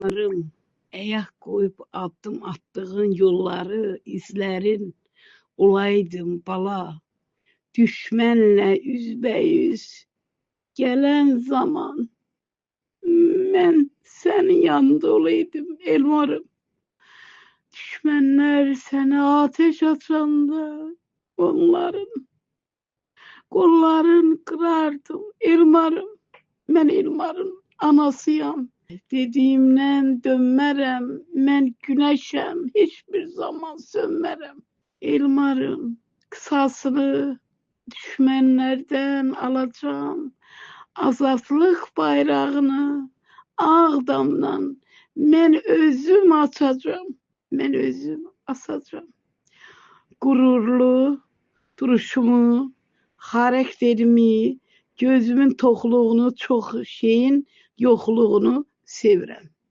Varım, ayak koyup adım attığın yolları, izlerin olaydım bala. Düşmenle üzbeüz gelen zaman ben senin yanında olaydım elmarım. Düşmenler sana ateş atanda onların kolların kırardım elmarım. Ben elmarın anasıyam. Dediğimden dönmerem, ben güneşem, hiçbir zaman sönmerem. Elmarım, kısasını düşmenlerden alacağım. Azatlık bayrağını Ağdam'dan ben özüm açacağım. Ben özüm asacağım. Gururlu duruşumu, karakterimi, gözümün tokluğunu, çok şeyin yokluğunu sevirəm.